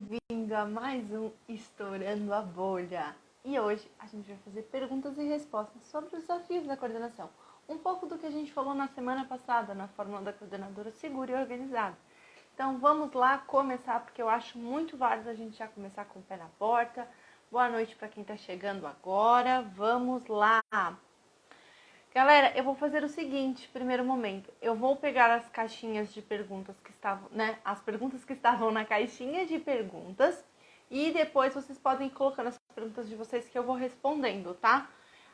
bem-vindo a mais um Estourando a Bolha. E hoje a gente vai fazer perguntas e respostas sobre os desafios da coordenação. Um pouco do que a gente falou na semana passada, na fórmula da coordenadora segura e organizada. Então vamos lá começar, porque eu acho muito válido a gente já começar com o pé na porta. Boa noite para quem está chegando agora. Vamos lá! Galera, eu vou fazer o seguinte, primeiro momento, eu vou pegar as caixinhas de perguntas que estavam, né, as perguntas que estavam na caixinha de perguntas e depois vocês podem ir colocando as perguntas de vocês que eu vou respondendo, tá?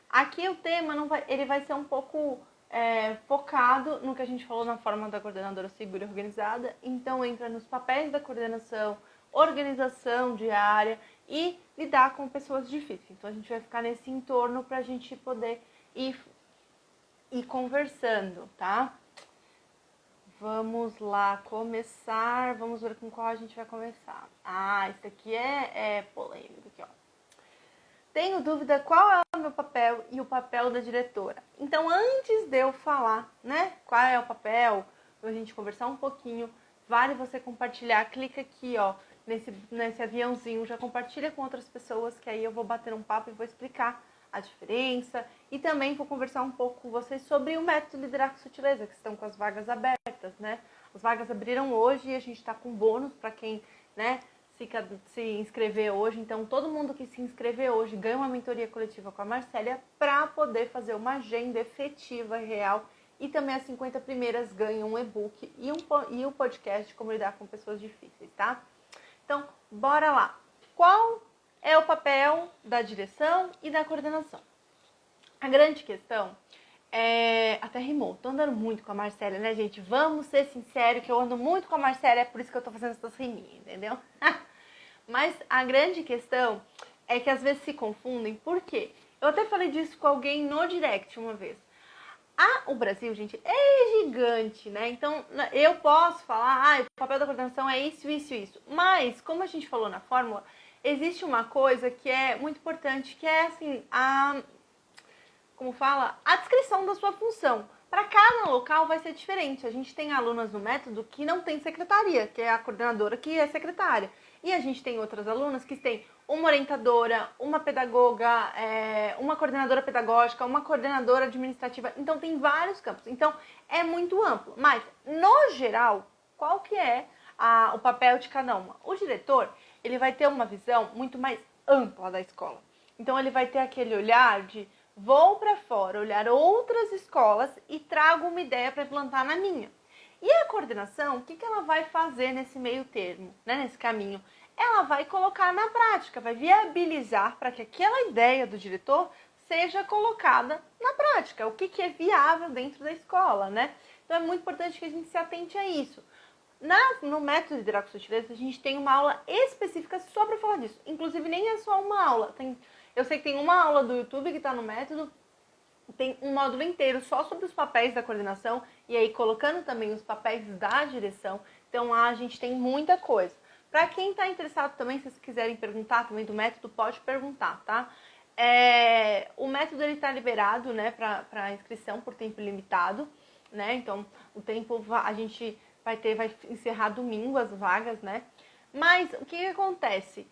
Aqui o tema ele vai ser um pouco focado no que a gente falou na forma da coordenadora segura e organizada, então entra nos papéis da coordenação, organização diária e lidar com pessoas difíceis. Então a gente vai ficar nesse entorno para a gente poder ir conversando, tá? Vamos lá começar. Vamos ver com qual a gente vai começar. Esse aqui é polêmico aqui, ó. Tenho dúvida qual é o meu papel e o papel da diretora. Então, antes de eu falar, né, qual é o papel, pra gente conversar um pouquinho, vale você compartilhar. Clica aqui, ó, nesse aviãozinho, já compartilha com outras pessoas, que aí eu vou bater um papo e vou explicar a diferença e também vou conversar um pouco com vocês sobre o método Liderar com Sutileza, que estão com as vagas abertas, né? As vagas abriram hoje e a gente está com bônus para quem, né, se inscrever hoje. Então, todo mundo que se inscrever hoje ganha uma mentoria coletiva com a Marcélia para poder fazer uma agenda efetiva e real. E também as 50 primeiras ganham um e-book e um podcast de como lidar com pessoas difíceis, tá? Então, bora lá. Qual é o papel da direção e da coordenação? A grande questão é... Até rimou, tô andando muito com a Marcélia, né, gente? Vamos ser sinceros que eu ando muito com a Marcélia, é por isso que eu tô fazendo essas riminhas, entendeu? Mas a grande questão é que às vezes se confundem, por quê? Eu até falei disso com alguém no direct uma vez. O Brasil, gente, é gigante, né? Então, eu posso falar, o papel da coordenação é isso, isso, isso. Mas, como a gente falou na fórmula, existe uma coisa que é muito importante, que é, assim, a descrição da sua função. Para cada local vai ser diferente. A gente tem alunas no método que não tem secretaria, que é a coordenadora que é secretária. E a gente tem outras alunas que têm uma orientadora, uma pedagoga, uma coordenadora pedagógica, uma coordenadora administrativa. Então, tem vários campos. Então, é muito amplo. Mas, no geral, qual que é o papel de cada uma? O diretor, ele vai ter uma visão muito mais ampla da escola. Então, ele vai ter aquele olhar de vou para fora, olhar outras escolas e trago uma ideia para implantar na minha. E a coordenação, o que ela vai fazer nesse meio termo, né, nesse caminho? Ela vai colocar na prática, vai viabilizar para que aquela ideia do diretor seja colocada na prática. O que é viável dentro da escola, né? Então é muito importante que a gente se atente a isso. No método Liderar com Sutileza, a gente tem uma aula específica só para falar disso. Inclusive, nem é só uma aula. Eu sei que tem uma aula do YouTube que está no método, tem um módulo inteiro só sobre os papéis da coordenação e aí colocando também os papéis da direção. Então, lá a gente tem muita coisa. Para quem está interessado também, se vocês quiserem perguntar também do método, pode perguntar, tá? O método está liberado, né, para inscrição por tempo limitado, né? Então, o tempo a gente vai encerrar domingo as vagas, né? Mas o que acontece?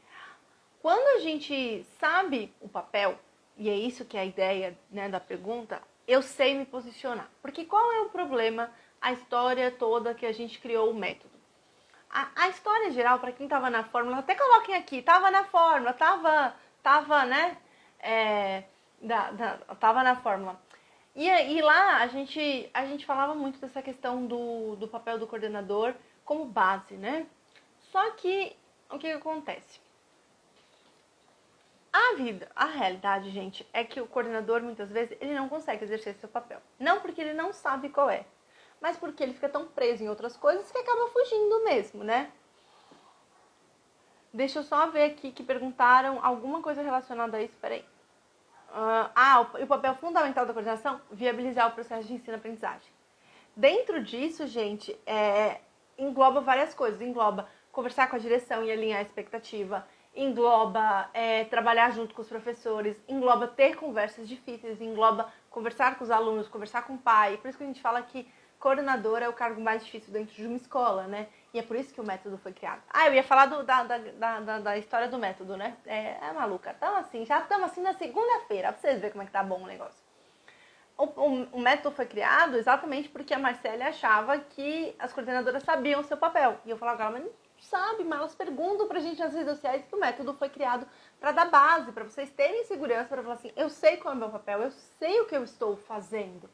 Quando a gente sabe o papel, e é isso que é a ideia, né, da pergunta, eu sei me posicionar. Porque qual é o problema, a história toda que a gente criou o método? A história geral, para quem estava na fórmula, até coloquem aqui, estava na fórmula, estava, né, estava na fórmula. E lá a gente falava muito dessa questão do papel do coordenador como base, né? Só que, o que acontece? A realidade, gente, é que o coordenador, muitas vezes, ele não consegue exercer seu papel. Não porque ele não sabe qual é, mas porque ele fica tão preso em outras coisas que acaba fugindo mesmo, né? Deixa eu só ver aqui que perguntaram alguma coisa relacionada a isso, peraí. O papel fundamental da coordenação, viabilizar o processo de ensino-aprendizagem. Dentro disso, gente, engloba várias coisas. Engloba conversar com a direção e alinhar a expectativa, engloba trabalhar junto com os professores, engloba ter conversas difíceis, engloba conversar com os alunos, conversar com o pai. Por isso que a gente fala que coordenador é o cargo mais difícil dentro de uma escola, né? E é por isso que o método foi criado. Ah, eu ia falar da história do método, né? É maluca. Então, assim, já estamos assim na segunda-feira, pra vocês verem como é que tá bom o negócio. O método foi criado exatamente porque a Marcele achava que as coordenadoras sabiam o seu papel. E eu falava, mas não sabe, mas elas perguntam pra gente nas redes sociais que o método foi criado para dar base, para vocês terem segurança, para falar assim, eu sei qual é o meu papel, eu sei o que eu estou fazendo,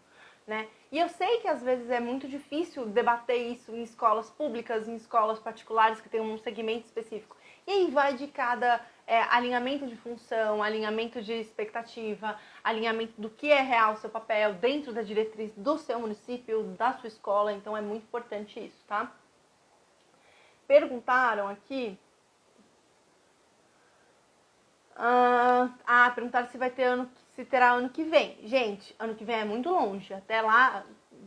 né? E eu sei que às vezes é muito difícil debater isso em escolas públicas, em escolas particulares que tem um segmento específico. E aí vai de cada alinhamento de função, alinhamento de expectativa, alinhamento do que é real o seu papel dentro da diretriz do seu município, da sua escola. Então é muito importante isso, tá? Perguntaram aqui... perguntaram se vai ter se terá ano que vem. Gente, ano que vem é muito longe. Até lá,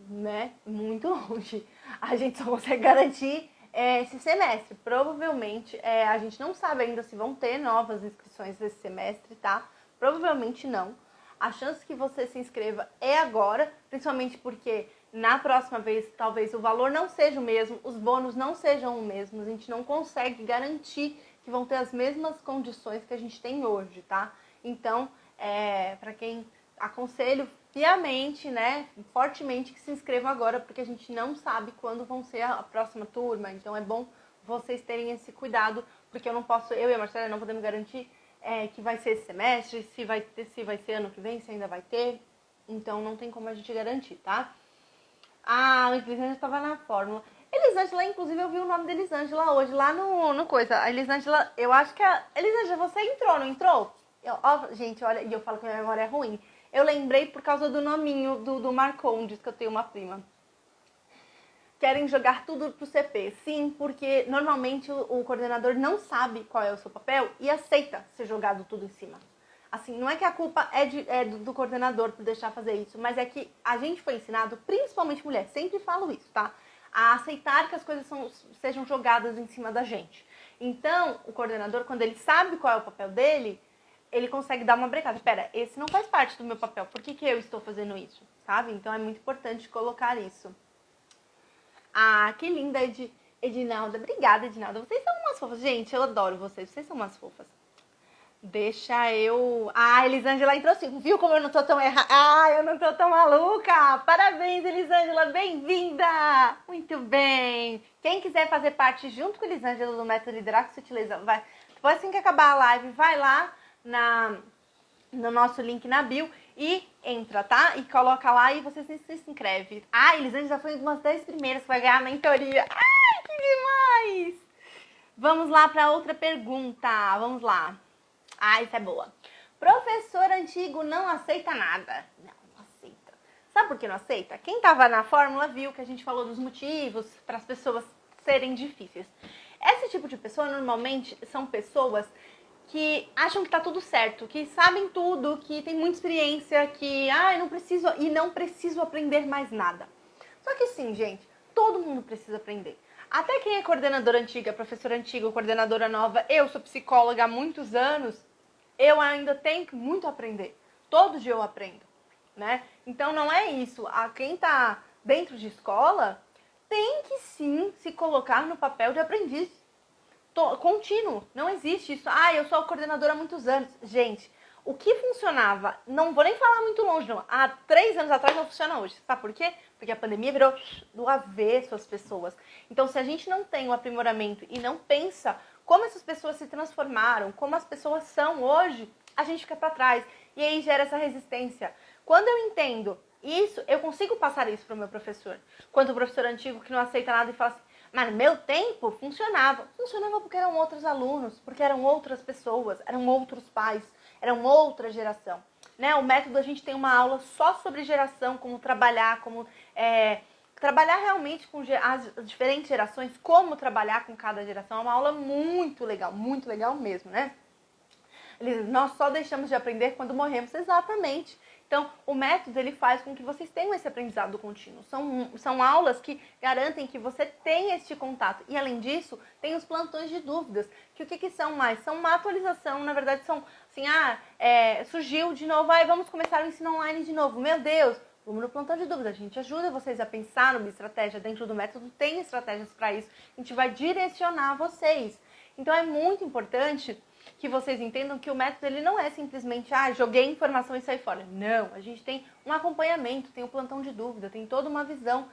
né? Muito longe. A gente só consegue garantir esse semestre. Provavelmente, a gente não sabe ainda se vão ter novas inscrições esse semestre, tá? Provavelmente não. A chance que você se inscreva é agora, principalmente porque na próxima vez talvez o valor não seja o mesmo, os bônus não sejam os mesmos, a gente não consegue garantir que vão ter as mesmas condições que a gente tem hoje, tá? Então, para quem aconselho piamente, né, fortemente que se inscrevam agora, porque a gente não sabe quando vão ser a próxima turma, então é bom vocês terem esse cuidado, porque eu e a Marcela não podemos garantir que vai ser esse semestre, se vai ser ano que vem, se ainda vai ter, então não tem como a gente garantir, tá? A Elisângela estava na fórmula. Elisângela, inclusive, eu vi o nome da Elisângela hoje, lá no coisa. A Elisângela, eu acho que Elisângela, você entrou, não entrou? Gente, olha, e eu falo que minha memória é ruim. Eu lembrei por causa do nominho do Marcondes, que eu tenho uma prima. Querem jogar tudo pro CP. Sim, porque normalmente o coordenador não sabe qual é o seu papel e aceita ser jogado tudo em cima. Assim, não é que a culpa é do coordenador por deixar fazer isso, mas é que a gente foi ensinado, principalmente mulher, sempre falo isso, tá? A aceitar que as coisas sejam jogadas em cima da gente. Então, o coordenador, quando ele sabe qual é o papel dele, ele consegue dar uma brecada. Espera, esse não faz parte do meu papel, por que eu estou fazendo isso? Sabe? Então, é muito importante colocar isso. Ah, que linda, Edinalda. Obrigada, Edinalda. Vocês são umas fofas. Gente, eu adoro vocês. Vocês são umas fofas. Deixa eu... Elisângela entrou assim. Viu como eu não tô tão errada? Eu não tô tão maluca. Parabéns, Elisângela. Bem-vinda. Muito bem. Quem quiser fazer parte junto com a Elisângela do Método Liderar com Sutileza, vai. Depois assim que acabar a live, vai lá no nosso link na bio e entra, tá? E coloca lá e você se inscreve. Elisângela já foi uma das 10 primeiras que vai ganhar a mentoria. Ai, que demais! Vamos lá para outra pergunta. Vamos lá. Isso é boa. Professor antigo não aceita nada. Não aceita. Sabe por que não aceita? Quem tava na fórmula viu que a gente falou dos motivos para as pessoas serem difíceis. Esse tipo de pessoa normalmente são pessoas que acham que tá tudo certo, que sabem tudo, que tem muita experiência, que não preciso aprender mais nada. Só que sim, gente, todo mundo precisa aprender. Até quem é coordenadora antiga, professora antiga, coordenadora nova, eu sou psicóloga há muitos anos, eu ainda tenho muito a aprender. Todo dia eu aprendo, né? Então não é isso. Quem tá dentro de escola tem que sim se colocar no papel de aprendiz contínuo. Não existe isso. Eu sou coordenadora há muitos anos. Gente, o que funcionava, não vou nem falar muito longe, não. Há 3 anos atrás não funciona hoje. Sabe por quê? Porque a pandemia virou do avesso as pessoas. Então, se a gente não tem o aprimoramento e não pensa como essas pessoas se transformaram, como as pessoas são hoje, a gente fica para trás. E aí gera essa resistência. Quando eu entendo isso, eu consigo passar isso para o meu professor. Quando o professor antigo que não aceita nada e fala assim, mas no meu tempo funcionava. Funcionava porque eram outros alunos, porque eram outras pessoas, eram outros pais, eram outra geração. Né? O método, a gente tem uma aula só sobre geração, como trabalhar, trabalhar realmente com as diferentes gerações, como trabalhar com cada geração. É uma aula muito legal mesmo, né? Nós só deixamos de aprender quando morremos, exatamente. Então, o método, ele faz com que vocês tenham esse aprendizado contínuo. São aulas que garantem que você tenha este contato. E, além disso, tem os plantões de dúvidas. Que o que são mais? São uma atualização, na verdade, são assim, surgiu de novo, vamos começar o ensino online de novo. Meu Deus, Vamos no plantão de dúvida, a gente ajuda vocês a pensar numa estratégia dentro do método, tem estratégias para isso, a gente vai direcionar vocês. Então é muito importante que vocês entendam que o método ele não é simplesmente, joguei informação e saí fora. Não, a gente tem um acompanhamento, tem um plantão de dúvida, tem toda uma visão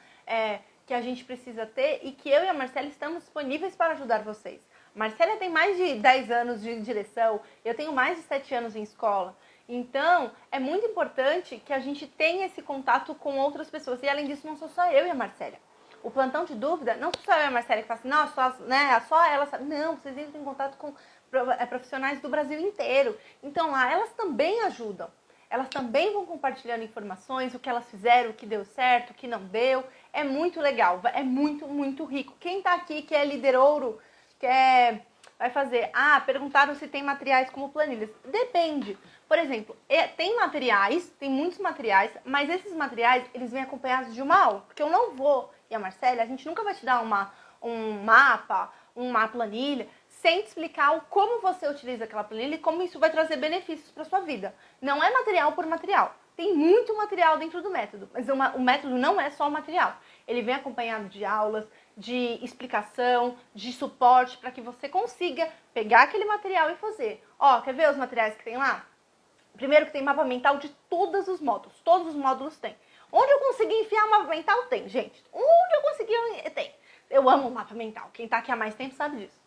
que a gente precisa ter e que eu e a Marcela estamos disponíveis para ajudar vocês. A Marcela tem mais de 10 anos de direção, eu tenho mais de 7 anos em escola. Então, é muito importante que a gente tenha esse contato com outras pessoas. E além disso, não sou só eu e a Marcela. O plantão de dúvida, não sou só eu e a Marcela que fala assim, não, só ela sabe. Não, vocês entram em contato com profissionais do Brasil inteiro. Então lá, elas também ajudam. Elas também vão compartilhando informações, o que elas fizeram, o que deu certo, o que não deu. É muito legal, é muito, muito rico. Quem tá aqui que é líder ouro, vai fazer, perguntaram se tem materiais como planilhas. Depende. Por exemplo, tem materiais, tem muitos materiais, mas esses materiais, eles vêm acompanhados de uma aula. Porque eu não vou, e a Marcela, a gente nunca vai te dar um mapa, uma planilha, sem te explicar como você utiliza aquela planilha e como isso vai trazer benefícios para sua vida. Não é material por material. Tem muito material dentro do método, mas o método não é só o material. Ele vem acompanhado de aulas, de explicação, de suporte, para que você consiga pegar aquele material e fazer. Quer ver os materiais que tem lá? Primeiro que tem mapa mental de todos os módulos tem. Onde eu consegui enfiar o mapa mental, tem, gente. Onde eu consegui, tem. Eu amo o mapa mental, quem tá aqui há mais tempo sabe disso.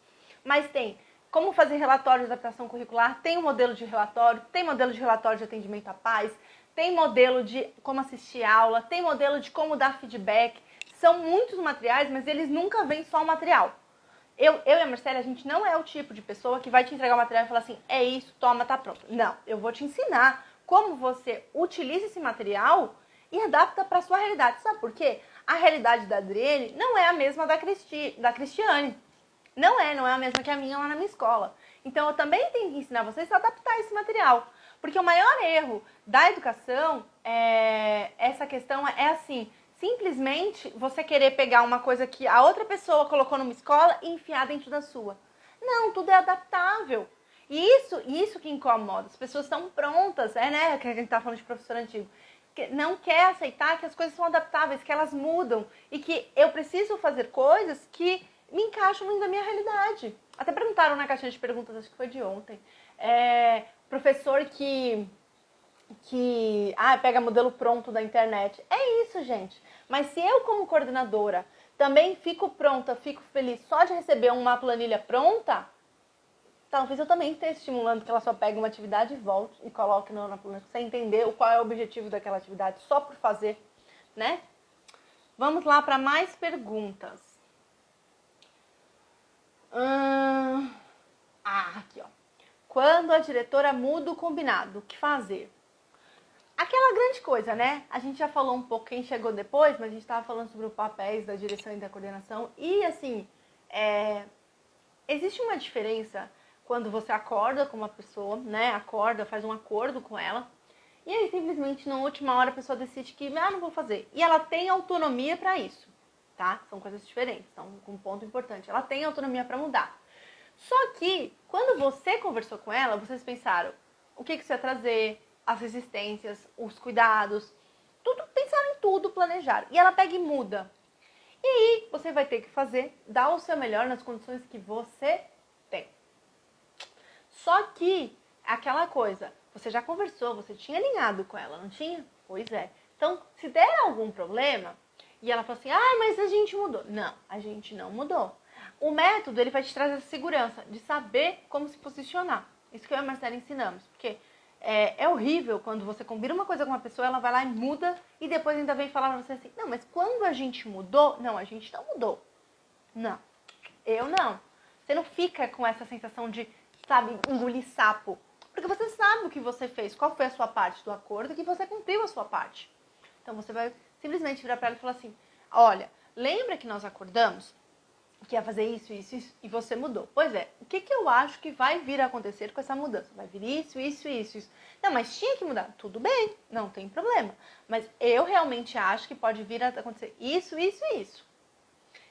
Mas tem como fazer relatório de adaptação curricular, tem um modelo de relatório, tem modelo de relatório de atendimento à paz, tem modelo de como assistir aula, tem modelo de como dar feedback. São muitos materiais, mas eles nunca vêm só o material. Eu e a Marcela, a gente não é o tipo de pessoa que vai te entregar o material e falar assim, é isso, toma, tá pronto. Não, eu vou te ensinar como você utiliza esse material e adapta para sua realidade. Sabe por quê? A realidade da Adriele não é a mesma da Cristiane. Não é a mesma que a minha lá na minha escola. Então, eu também tenho que ensinar vocês a adaptar esse material. Porque o maior erro da educação, essa questão é assim, simplesmente você querer pegar uma coisa que a outra pessoa colocou numa escola e enfiar dentro da sua. Não, tudo é adaptável. E isso que incomoda. As pessoas estão prontas, né? Que a gente tá falando de professor antigo. Que não quer aceitar que as coisas são adaptáveis, que elas mudam. E que eu preciso fazer coisas que me encaixam muito na minha realidade. Até perguntaram na caixinha de perguntas, acho que foi de ontem. Professor que pega modelo pronto da internet. É isso, gente. Mas se eu, como coordenadora, também fico pronta, fico feliz só de receber uma planilha pronta, talvez eu também esteja estimulando que ela só pegue uma atividade e volte e coloque na planilha, sem entender qual é o objetivo daquela atividade, só por fazer, né? Vamos lá para mais perguntas. Aqui, ó. Quando a diretora muda o combinado, o que fazer? Aquela grande coisa, né? A gente já falou um pouco, quem chegou depois, mas a gente estava falando sobre os papéis da direção e da coordenação. E, assim, existe uma diferença quando você acorda com uma pessoa, né? Acorda, faz um acordo com ela. E aí, simplesmente, na última hora, a pessoa decide que, não vou fazer. E ela tem autonomia para isso, tá? São coisas diferentes. Então, um ponto importante. Ela tem autonomia para mudar. Só que, quando você conversou com ela, vocês pensaram o que você ia trazer, as resistências, os cuidados, tudo, pensaram em tudo, planejaram. E ela pega e muda. E aí, você vai ter que dar o seu melhor nas condições que você tem. Só que, aquela coisa, você já conversou, você tinha alinhado com ela, não tinha? Pois é. Então, se der algum problema, e ela fala assim, mas a gente mudou. Não, a gente não mudou. O método, ele vai te trazer essa segurança de saber como se posicionar. Isso que eu e a Marcela ensinamos. Porque é horrível quando você combina uma coisa com uma pessoa, ela vai lá e muda, e depois ainda vem falar pra você assim, não, mas quando a gente mudou, não, a gente não mudou. Não, eu não. Você não fica com essa sensação de, sabe, engolir sapo. Porque você sabe o que você fez, qual foi a sua parte do acordo, e que você cumpriu a sua parte. Então você vai simplesmente virar pra ela e falar assim, olha, lembra que nós acordamos que ia fazer isso, isso, isso, e você mudou. Pois é, o que eu acho que vai vir a acontecer com essa mudança? Vai vir isso, isso, isso, isso. Não, mas tinha que mudar. Tudo bem, não tem problema. Mas eu realmente acho que pode vir a acontecer isso, isso e isso.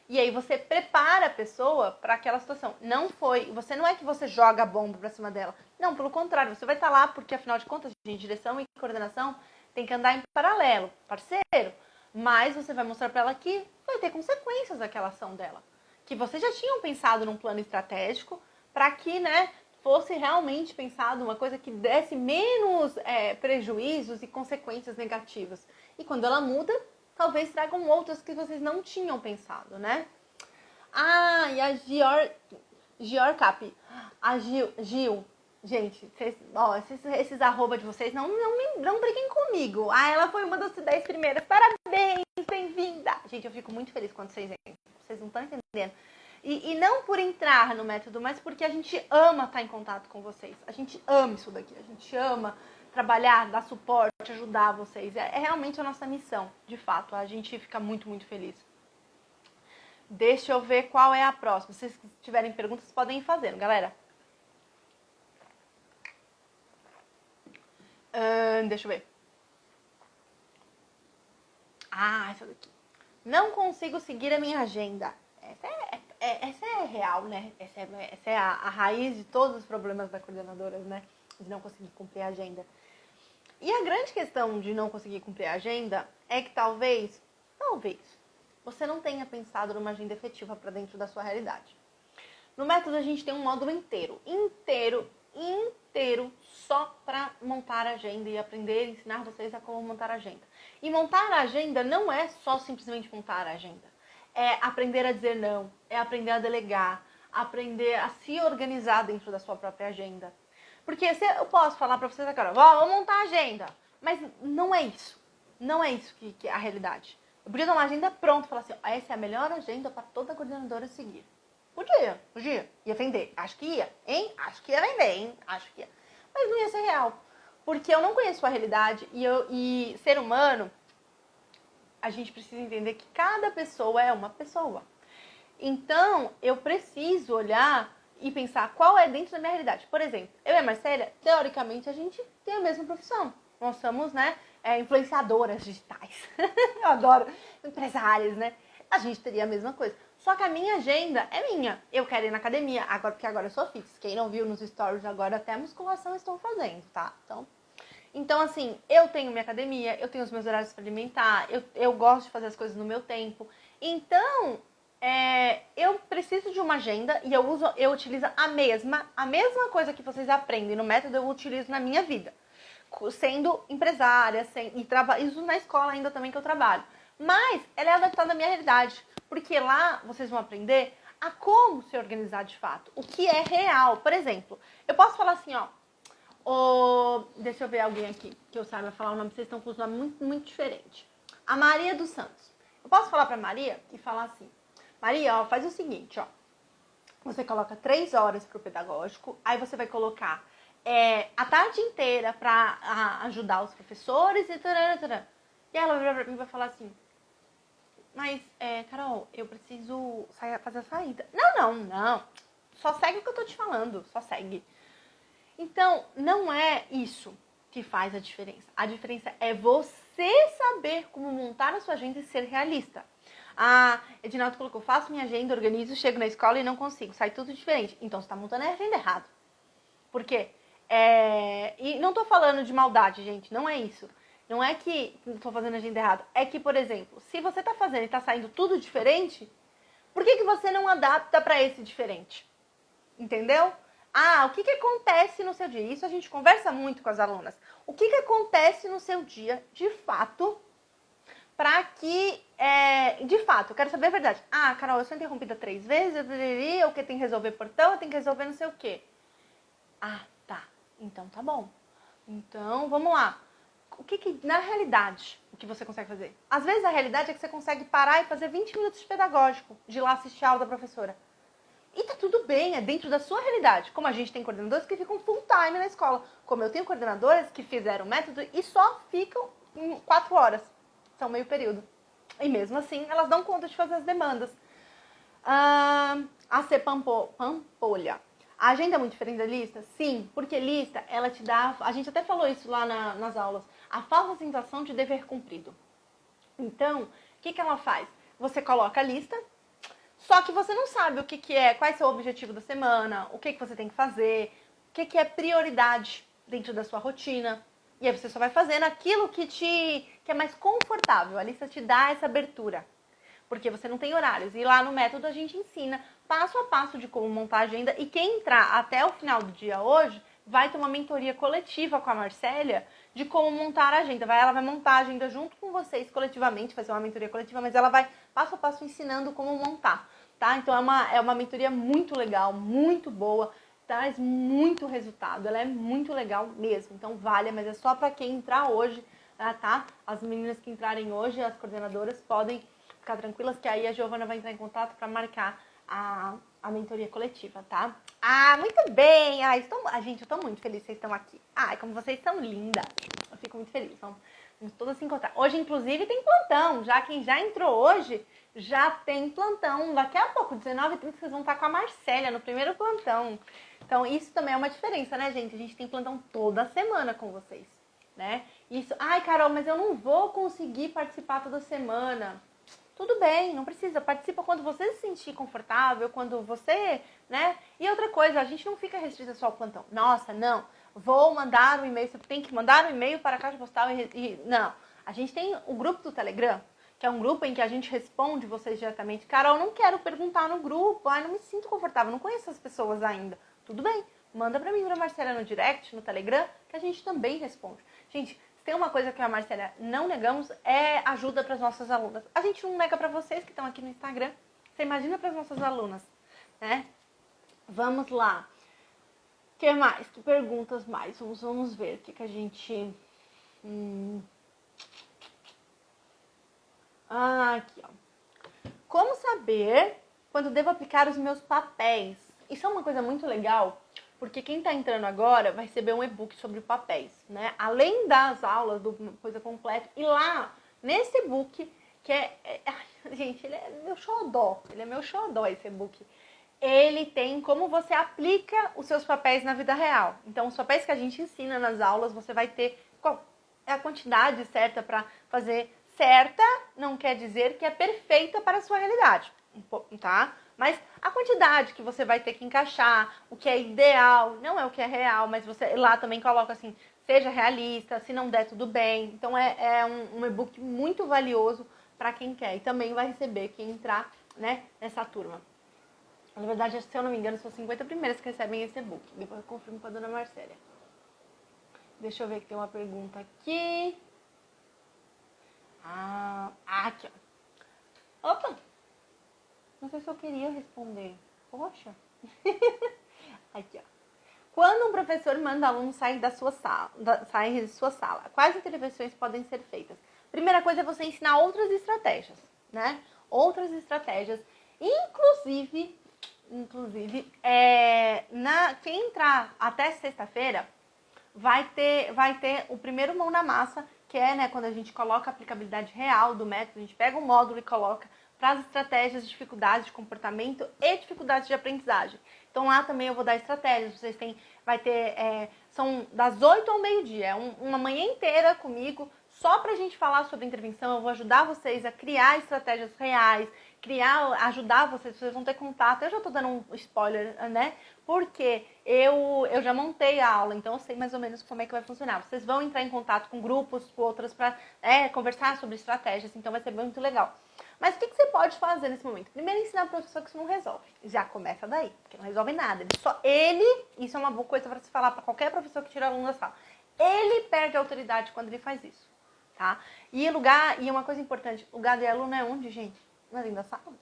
E aí você prepara a pessoa para aquela situação. Não é que você joga a bomba pra cima dela. Não, pelo contrário, você vai estar lá porque, afinal de contas, gente, direção e coordenação tem que andar em paralelo, parceiro. Mas você vai mostrar para ela que vai ter consequências aquela ação dela. Que vocês já tinham pensado num plano estratégico para que, né, fosse realmente pensado uma coisa que desse menos prejuízos e consequências negativas. E quando ela muda, talvez tragam outras que vocês não tinham pensado, né? Ah, e a Gior Cap. A Gil. Gente, esses arroba de vocês não briguem comigo. Ah, ela foi uma das 10 primeiras. Parabéns, bem-vinda. Gente, eu fico muito feliz quando vocês entram. Vocês não estão entendendo. E não por entrar no método, mas porque a gente ama estar em contato com vocês. A gente ama isso daqui. A gente ama trabalhar, dar suporte, ajudar vocês. É realmente a nossa missão, de fato. A gente fica muito, muito feliz. Deixa eu ver qual é a próxima. Se vocês tiverem perguntas, podem ir fazendo, galera. Deixa eu ver. Ah, essa daqui. Não consigo seguir a minha agenda. Essa é real, né? Essa é a raiz de todos os problemas da coordenadora, né? De não conseguir cumprir a agenda. E a grande questão de não conseguir cumprir a agenda é que talvez, você não tenha pensado numa agenda efetiva para dentro da sua realidade. No método a gente tem um módulo inteiro só para montar a agenda e aprender e ensinar vocês a como montar a agenda. E montar a agenda não é só simplesmente montar a agenda. É aprender a dizer não, é aprender a delegar, aprender a se organizar dentro da sua própria agenda. Porque eu posso falar para vocês agora, vamos montar a agenda, mas não é isso. Não é isso que é a realidade. Eu podia dar uma agenda pronta e falar assim, essa é a melhor agenda para toda coordenadora seguir. Podia. Ia vender. Acho que ia, hein? Acho que ia vender, hein? Acho que ia. Mas não ia ser real. Porque eu não conheço a realidade e ser humano, a gente precisa entender que cada pessoa é uma pessoa. Então, eu preciso olhar e pensar qual é dentro da minha realidade. Por exemplo, eu e a Marcélia, teoricamente, a gente tem a mesma profissão. Nós somos, né, influenciadoras digitais. Eu adoro empresárias, né? A gente teria a mesma coisa. Só que a minha agenda é minha. Eu quero ir na academia, porque agora eu sou fix. Quem não viu nos stories agora, até musculação estou fazendo, tá? Então, assim, eu tenho minha academia, eu tenho os meus horários para alimentar, eu gosto de fazer as coisas no meu tempo. Então, eu preciso de uma agenda e eu utilizo a mesma coisa que vocês aprendem no método, eu utilizo na minha vida. Sendo empresária, e isso na escola ainda também que eu trabalho. Mas ela é adaptada à minha realidade. Porque lá vocês vão aprender a como se organizar de fato. O que é real. Por exemplo, eu posso falar assim, deixa eu ver alguém aqui que eu saiba falar o nome. Vocês estão com os nomes muito, muito diferentes. A Maria dos Santos. Eu posso falar pra Maria e falar assim. Maria, faz o seguinte, Você coloca 3 horas pro pedagógico. Aí você vai colocar a tarde inteira pra ajudar os professores e tarará. E ela vai virar pra mim e vai falar assim, mas, Carol, eu preciso fazer a saída. Não. Só segue o que eu tô te falando, só segue. Então, não é isso que faz a diferença. A diferença é você saber como montar a sua agenda e ser realista. Edinaldo colocou, faço minha agenda, organizo, chego na escola e não consigo, sai tudo diferente. Então, você tá montando a agenda errado. Por quê? E não tô falando de maldade, gente, não é isso. Não é que estou fazendo a agenda errada. É que, por exemplo, se você está fazendo e está saindo tudo diferente, por que você não adapta para esse diferente? Entendeu? O que acontece no seu dia? Isso a gente conversa muito com as alunas. O que acontece no seu dia, de fato, para que, de fato, eu quero saber a verdade. Carol, eu sou interrompida 3 vezes, eu que tenho que resolver portão, eu tenho que resolver não sei o quê. Tá. Então tá bom. Então, vamos lá. O que na realidade, o que você consegue fazer? Às vezes a realidade é que você consegue parar e fazer 20 minutos de pedagógico, de ir lá assistir a aula da professora. E tá tudo bem, é dentro da sua realidade. Como a gente tem coordenadores que ficam full time na escola. Como eu tenho coordenadoras que fizeram o método e só ficam 4 horas. São meio período. E mesmo assim, elas dão conta de fazer as demandas. A C. Pampolha. A agenda é muito diferente da lista? Sim, porque lista, ela te dá... A gente até falou isso lá nas aulas. A falsa sensação de dever cumprido. Então, o que ela faz? Você coloca a lista, só que você não sabe o que é, qual é o objetivo da semana, o que você tem que fazer, o que é prioridade dentro da sua rotina. E aí você só vai fazendo aquilo que é mais confortável. A lista te dá essa abertura, porque você não tem horários. E lá no método a gente ensina passo a passo de como montar a agenda. E quem entrar até o final do dia hoje vai ter uma mentoria coletiva com a Marcélia de como montar a agenda. Ela vai montar a agenda junto com vocês coletivamente, fazer uma mentoria coletiva, mas ela vai passo a passo ensinando como montar, tá? Então é uma mentoria muito legal, muito boa, traz muito resultado, ela é muito legal mesmo. Então vale, mas é só para quem entrar hoje, tá? As meninas que entrarem hoje, as coordenadoras, podem ficar tranquilas que aí a Giovana vai entrar em contato para marcar a mentoria coletiva, tá? Ah, muito bem! Ah, gente, eu tô muito feliz que vocês estão aqui. Ai, como vocês são lindas! Eu fico muito feliz. Vamos todas se encontrar. Hoje, inclusive, tem plantão. Já quem já entrou hoje, já tem plantão. Daqui a pouco, 19h30, vocês vão estar com a Marcélia no primeiro plantão. Então, isso também é uma diferença, né, gente? A gente tem plantão toda semana com vocês, né? Isso. Ai, Carol, mas eu não vou conseguir participar toda semana. Tudo bem, não precisa. Participa quando você se sentir confortável, quando você, né? E outra coisa, a gente não fica restrita só ao plantão. Nossa, não. Vou mandar um e-mail, você tem que mandar um e-mail para a caixa postal não. A gente tem o grupo do Telegram, que é um grupo em que a gente responde vocês diretamente. Carol, não quero perguntar no grupo. Ai, não me sinto confortável, não conheço as pessoas ainda. Tudo bem, manda pra mim, pra Marcélia no direct, no Telegram, que a gente também responde. Gente, se tem uma coisa que eu e a Marcélia não negamos, é ajuda para as nossas alunas. A gente não nega para vocês que estão aqui no Instagram. Você imagina para as nossas alunas, né? Vamos lá. O que mais? Que perguntas mais? Vamos ver o que a gente... aqui, ó. Como saber quando devo aplicar os meus papéis? Isso é uma coisa muito legal, porque quem está entrando agora vai receber um e-book sobre papéis, né? Além das aulas do Coisa Completa. E lá, nesse e-book, que gente, ele é meu xodó. Ele é meu xodó, esse e-book. Ele tem como você aplica os seus papéis na vida real. Então, os papéis que a gente ensina nas aulas, você vai ter qual é a quantidade certa para fazer. Certa não quer dizer que é perfeita para a sua realidade, tá? Mas a quantidade que você vai ter que encaixar, o que é ideal, não é o que é real, mas você lá também coloca assim, seja realista, se não der tudo bem. Então é um e-book muito valioso para quem quer e também vai receber quem entrar, né, nessa turma. Na verdade, se eu não me engano, são 50 primeiras que recebem esse e-book. Depois eu confirmo com a dona Marcélia. Deixa eu ver que tem uma pergunta aqui. Aqui, ó. Opa! Não sei se eu queria responder. Poxa! Aqui, ó. Quando um professor manda aluno sair da sua sala, quais intervenções podem ser feitas? Primeira coisa é você ensinar outras estratégias, né? Outras estratégias. Inclusive quem entrar até sexta-feira vai ter o primeiro mão na massa, que é, né, quando a gente coloca a aplicabilidade real do método, a gente pega o módulo e coloca para as estratégias de dificuldades de comportamento e dificuldades de aprendizagem. Então lá também eu vou dar estratégias, são das 8 ao meio-dia, uma manhã inteira comigo, só pra gente falar sobre intervenção. Eu vou ajudar vocês a criar estratégias reais, ajudar vocês vão ter contato. Eu já tô dando um spoiler, né? Porque eu já montei a aula, então eu sei mais ou menos como é que vai funcionar. Vocês vão entrar em contato com grupos, com outras, para conversar sobre estratégias, então vai ser muito legal. Mas o que você pode fazer nesse momento? Primeiro, ensinar o professor que isso não resolve. Já começa daí, porque não resolve nada. Isso é uma boa coisa para se falar para qualquer professor que tira aluno da sala. Ele perde a autoridade quando ele faz isso, tá? E uma coisa importante, lugar de aluno é onde, gente? Não é dentro da sala?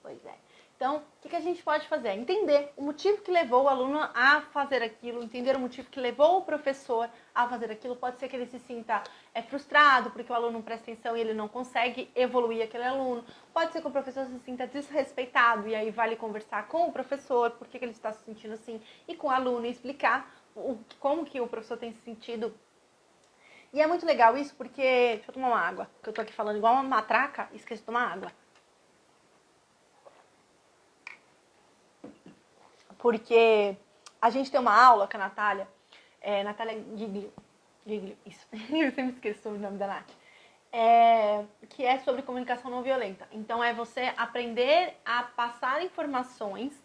Pois é. Então, o que a gente pode fazer? Entender o motivo que levou o aluno a fazer aquilo, entender o motivo que levou o professor a fazer aquilo. Pode ser que ele se sinta frustrado porque o aluno não presta atenção e ele não consegue evoluir aquele aluno. Pode ser que o professor se sinta desrespeitado e aí vale conversar com o professor por que ele está se sentindo assim e com o aluno e explicar como que o professor tem se sentido. E é muito legal isso porque... Deixa eu tomar uma água, porque eu tô aqui falando igual uma matraca e esqueci de tomar água. Porque a gente tem uma aula com a Natália, Natália Giglio, isso, eu sempre esqueço o nome da Nath, que é sobre comunicação não violenta. Então é você aprender a passar informações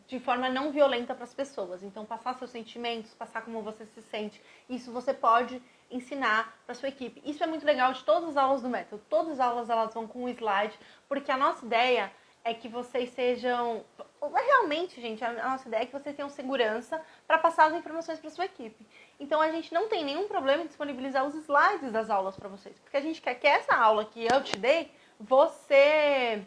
de forma não violenta para as pessoas. Então, passar seus sentimentos, passar como você se sente, isso você pode ensinar para sua equipe. Isso é muito legal de todas as aulas do método. Todas as aulas elas vão com um slide, porque a nossa ideia é que vocês sejam... Realmente, gente, a nossa ideia é que vocês tenham segurança para passar as informações para sua equipe. Então, a gente não tem nenhum problema em disponibilizar os slides das aulas para vocês, porque a gente quer que essa aula que eu te dei, você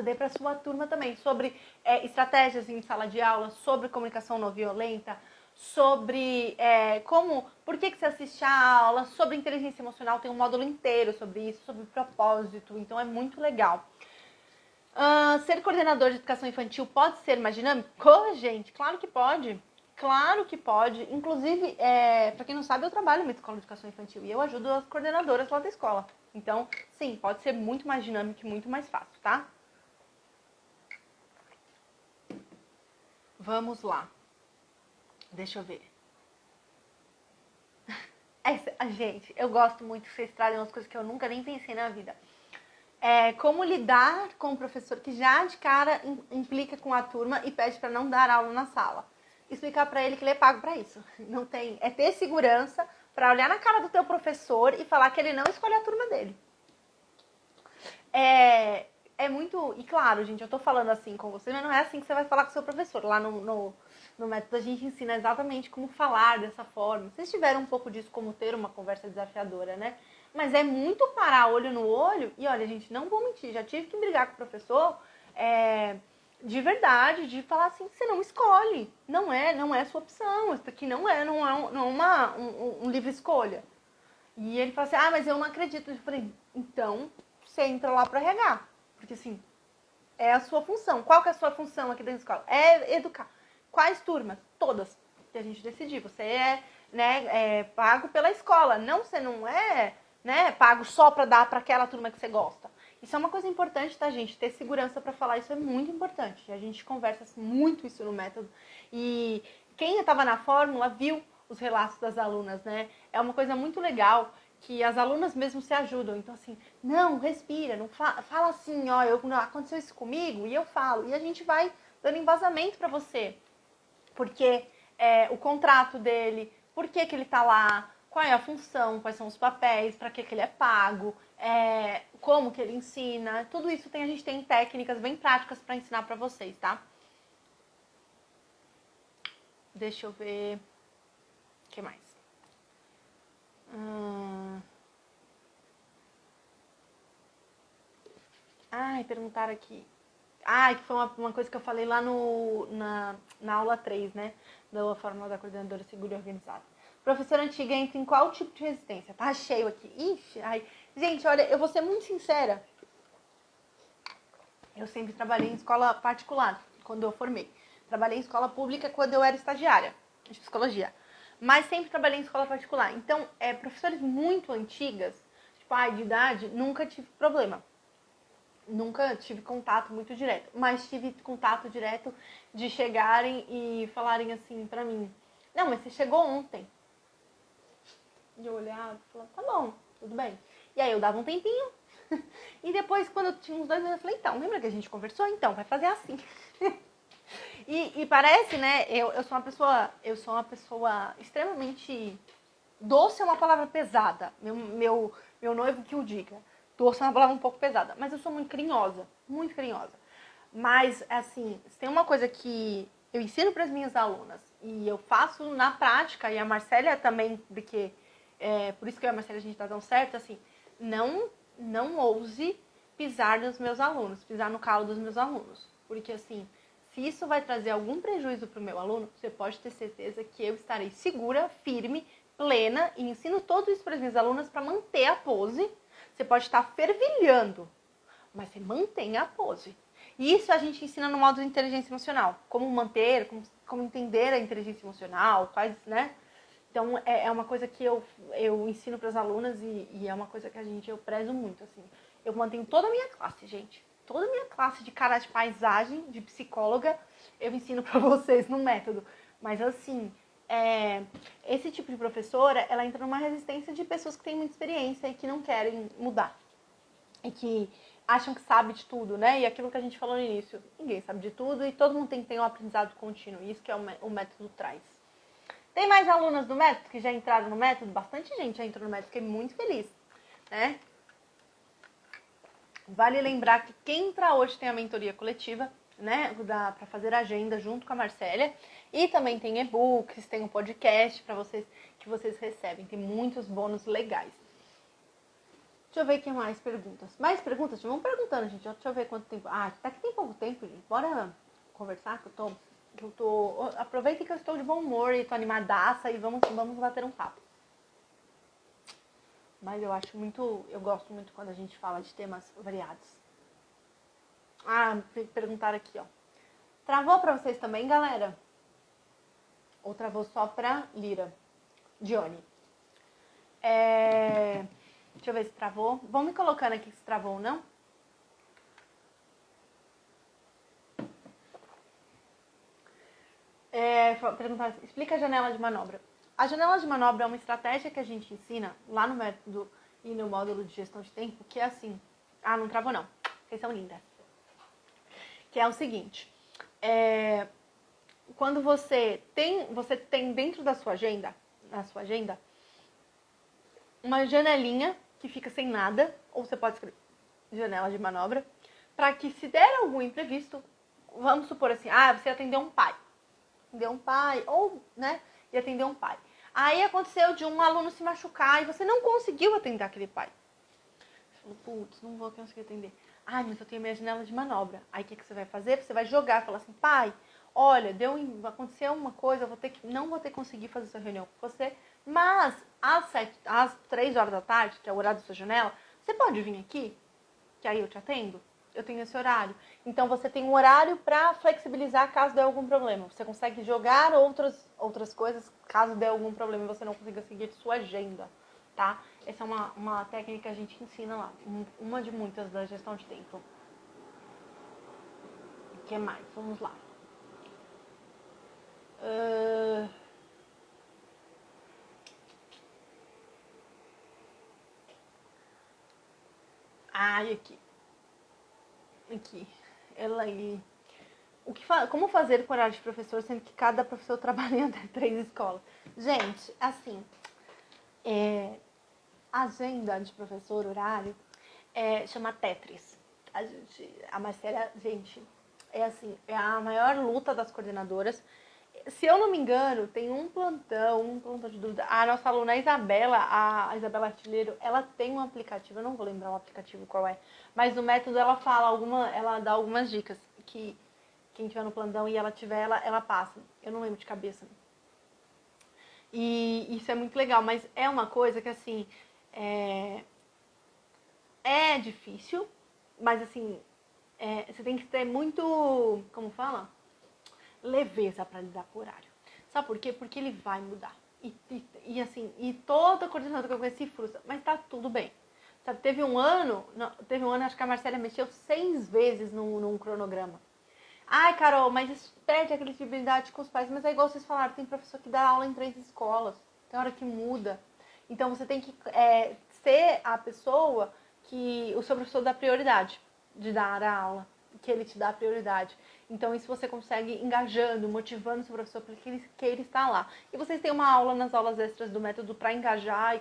dê para sua turma também, sobre estratégias em sala de aula, sobre comunicação não violenta, sobre por que você assiste a aula, sobre inteligência emocional, tem um módulo inteiro sobre isso, sobre propósito, então é muito legal. Ser coordenador de educação infantil pode ser mais dinâmico? Gente, claro que pode. Claro que pode. Inclusive, para quem não sabe, eu trabalho numa escola de educação infantil e eu ajudo as coordenadoras lá da escola. Então, sim, pode ser muito mais dinâmico e muito mais fácil, tá? Vamos lá. Deixa eu ver. Gente, eu gosto muito que vocês trazem umas coisas que eu nunca nem pensei na vida. Como lidar com um professor que já de cara implica com a turma e pede para não dar aula na sala. Explicar para ele que ele é pago para isso. Não tem, ter segurança para olhar na cara do teu professor e falar que ele não escolhe a turma dele. É muito... E claro, gente, eu tô falando assim com você, mas não é assim que você vai falar com o seu professor. Lá no método a gente ensina exatamente como falar dessa forma. Vocês tiveram um pouco disso, como ter uma conversa desafiadora, né? Mas é muito parar olho no olho. E olha, gente, não vou mentir, já tive que brigar com o professor de verdade, de falar assim, você não escolhe. Não é sua opção. Isso aqui não é um livre escolha. E ele fala assim, mas eu não acredito. Eu falei, então você entra lá para RH. Porque assim, é a sua função. Qual que é a sua função aqui dentro da escola? É educar. Quais turmas? Todas. Que a gente decidir. Você é pago pela escola. Você não é pago só para dar para aquela turma que você gosta. Isso é uma coisa importante, tá, gente? Ter segurança para falar isso é muito importante. A gente conversa muito isso no método. E quem estava na fórmula viu os relatos das alunas, né? É uma coisa muito legal que as alunas mesmo se ajudam. Então, assim, não, respira, não fala assim, aconteceu isso comigo, e eu falo. E a gente vai dando embasamento para você. Porque o contrato dele, por que ele tá lá, qual é a função, quais são os papéis, para que ele é pago, como que ele ensina. Tudo isso a gente tem técnicas bem práticas para ensinar para vocês, tá? Deixa eu ver... O que mais? Perguntaram aqui. Que foi uma coisa que eu falei lá na aula 3, né? Da fórmula da coordenadora segura e organizada. Professora antiga entra em qual tipo de resistência? Tá cheio aqui. Ixi, gente, olha, eu vou ser muito sincera. Eu sempre trabalhei em escola particular, quando eu formei. Trabalhei em escola pública quando eu era estagiária de psicologia. Mas sempre trabalhei em escola particular. Então, professores muito antigas, tipo, de idade, nunca tive problema. Nunca tive contato muito direto. Mas tive contato direto de chegarem e falarem assim pra mim: não, mas você chegou ontem. E eu olhava e falava, tá bom, tudo bem. E aí eu dava um tempinho. E depois, quando eu tinha uns 2 meses, eu falei, então, lembra que a gente conversou? Então, vai fazer assim. E parece, né, eu sou uma pessoa extremamente... Doce é uma palavra pesada. Meu noivo que o diga. Doce é uma palavra um pouco pesada. Mas eu sou muito carinhosa. Muito carinhosa. Mas, assim, se tem uma coisa que eu ensino para as minhas alunas e eu faço na prática, e a Marcélia também, porque por isso que eu e a Marcélia a gente tá tão certo, assim, não ouse pisar nos meus alunos, pisar no calo dos meus alunos. Porque, assim, se isso vai trazer algum prejuízo para o meu aluno, você pode ter certeza que eu estarei segura, firme, plena, e ensino tudo isso para as minhas alunas para manter a pose. Você pode estar fervilhando, mas você mantém a pose. E isso a gente ensina no módulo de inteligência emocional. Como manter, como entender a inteligência emocional, quais, né? Então, é uma coisa que eu ensino para as alunas e é uma coisa que eu prezo muito, assim. Eu mantenho toda a minha classe, gente. Toda a minha classe de cara de paisagem, de psicóloga, eu ensino para vocês no método. Mas, assim, esse tipo de professora, ela entra numa resistência de pessoas que têm muita experiência e que não querem mudar. E que acham que sabe de tudo, né? E aquilo que a gente falou no início, ninguém sabe de tudo e todo mundo tem que ter um aprendizado contínuo. Isso que é o método traz. Tem mais alunas do método que já entraram no método? Bastante gente já entrou no método, fiquei muito feliz, né? Vale lembrar que quem entra hoje tem a mentoria coletiva, né? Para fazer agenda junto com a Marcélia. E também tem e-books, tem um podcast para vocês que vocês recebem. Tem muitos bônus legais. Deixa eu ver quem mais perguntas. Mais perguntas? Vamos perguntando, gente. Deixa eu ver quanto tempo. Ah, tá que tem pouco tempo, gente. Bora conversar que eu tô. Aproveita que eu estou de bom humor e tô animadaça e vamos bater um papo. Mas eu gosto muito quando a gente fala de temas variados. Ah, perguntaram aqui, ó. Travou pra vocês também, galera? Ou travou só pra Lira? Dione. Deixa eu ver se travou. Vão me colocando aqui se travou ou não. Perguntar, explica a janela de manobra. A janela de manobra é uma estratégia que a gente ensina lá no método e no módulo de gestão de tempo, que é assim. Ah, não travou não. Vocês são lindas. Que é o seguinte. Quando você tem dentro da sua agenda, na sua agenda, uma janelinha que fica sem nada, ou você pode escrever janela de manobra, para que se der algum imprevisto, vamos supor assim, você atendeu um pai, ou, né, e atendeu um pai. Aí aconteceu de um aluno se machucar e você não conseguiu atender aquele pai. Você falou, putz, não vou conseguir atender. Mas eu tenho minha janela de manobra. Aí o que você vai fazer? Você vai jogar, falar assim, pai, olha, aconteceu uma coisa, não vou ter que conseguir fazer essa reunião com você, mas às 3 horas da tarde, que é o horário da sua janela, você pode vir aqui, que aí eu te atendo? Eu tenho esse horário. Então você tem um horário para flexibilizar caso dê algum problema. Você consegue jogar outras coisas caso dê algum problema e você não consiga seguir sua agenda, tá? Essa é uma técnica que a gente ensina lá. Uma de muitas da gestão de tempo. O que mais? Vamos lá. Aqui. Elaine. Como fazer com horário de professor, sendo que cada professor trabalha em até 3 escolas? Gente, assim, agenda de professor, horário, chama Tetris. A Marcela, gente, é assim, é a maior luta das coordenadoras. Se eu não me engano, tem um plantão de dúvida. A nossa aluna a Isabela Artilheiro, ela tem um aplicativo, eu não vou lembrar o aplicativo qual é, mas no método ela ela dá algumas dicas que quem tiver no plantão e ela tiver, ela passa. Eu não lembro de cabeça. E isso é muito legal, mas é uma coisa que assim, é difícil, mas assim, você tem que ter muito, como fala? Leveza para lidar com o horário. Sabe por quê? Porque ele vai mudar. E toda coordenadora que eu conheci frustra, mas tá tudo bem. Sabe, teve um ano, acho que a Marcela mexeu 6 vezes num cronograma. Ai, Carol, mas isso perde a credibilidade com os pais. Mas é igual vocês falaram, tem professor que dá aula em 3 escolas. Tem hora que muda. Então você tem que ser a pessoa que o seu professor dá prioridade de dar a aula, que ele te dá prioridade. Então isso você consegue engajando, motivando o seu professor para que ele queira estar lá. E vocês têm uma aula nas aulas extras do método para engajar e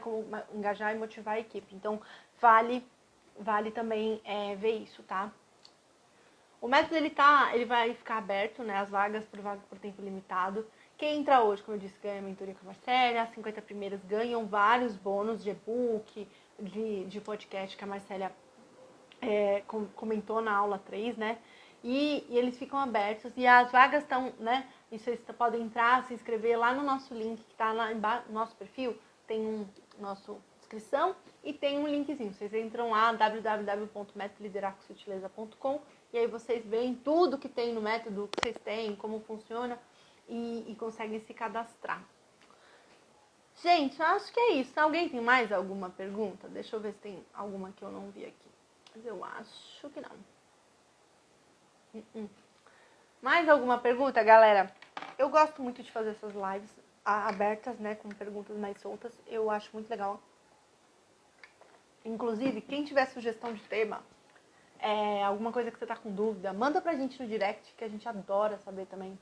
motivar a equipe. Então vale também ver isso, tá? O método ele vai ficar aberto, né? As vagas por tempo limitado. Quem entra hoje, como eu disse, ganha a mentoria com a Marcélia. As 50 primeiras ganham vários bônus de e-book, de podcast que a Marcélia comentou na aula 3, né? E eles ficam abertos e as vagas estão, né? E vocês podem entrar, se inscrever lá no nosso link que está lá embaixo, no nosso perfil, tem nossa inscrição e tem um linkzinho. Vocês entram lá, www.metodoliderarcomsutileza.com, e aí vocês veem tudo que tem no método, que vocês têm, como funciona e conseguem se cadastrar. Gente, acho que é isso. Alguém tem mais alguma pergunta? Deixa eu ver se tem alguma que eu não vi aqui. Mas eu acho que não. Mais alguma pergunta, galera? Eu gosto muito de fazer essas lives abertas, né, com perguntas mais soltas. Eu acho muito legal. Inclusive, quem tiver sugestão de tema, alguma coisa que você tá com dúvida, manda pra gente no direct, que a gente adora saber também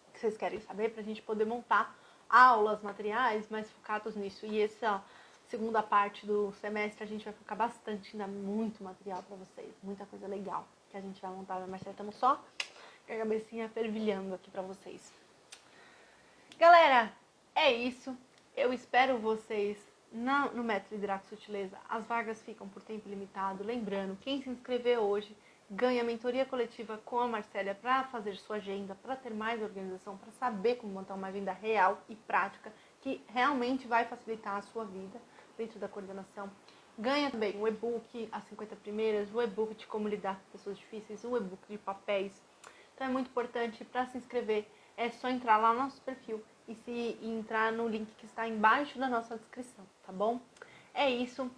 o que vocês querem saber, pra gente poder montar aulas, materiais mais focados nisso. E essa segunda parte do semestre a gente vai focar bastante, ainda muito material pra vocês, muita coisa legal que a gente vai montar. Mas estamos só com a cabecinha fervilhando aqui pra vocês. Galera, é isso. Eu espero vocês no Método Hidrato Sutileza. As vagas ficam por tempo limitado. Lembrando, quem se inscrever hoje ganha mentoria coletiva com a Marcélia para fazer sua agenda, para ter mais organização, para saber como montar uma agenda real e prática que realmente vai facilitar a sua vida dentro da coordenação. Ganha também o e-book, as 50 primeiras, o e-book de como lidar com pessoas difíceis, o e-book de papéis. Então é muito importante. Para se inscrever é só entrar lá no nosso perfil e entrar no link que está embaixo da nossa descrição, tá bom? É isso.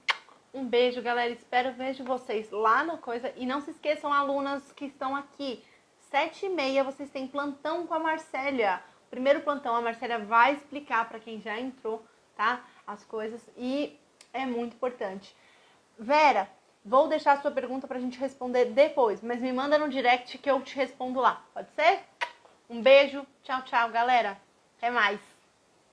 Um beijo, galera. Espero vejo vocês lá no coisa. E não se esqueçam, alunas que estão aqui. 7h30 vocês têm plantão com a Marcélia. Primeiro plantão, a Marcélia vai explicar para quem já entrou, tá? As coisas. E é muito importante. Vera, vou deixar a sua pergunta pra gente responder depois. Mas me manda no direct que eu te respondo lá. Pode ser? Um beijo. Tchau, tchau, galera. Até mais.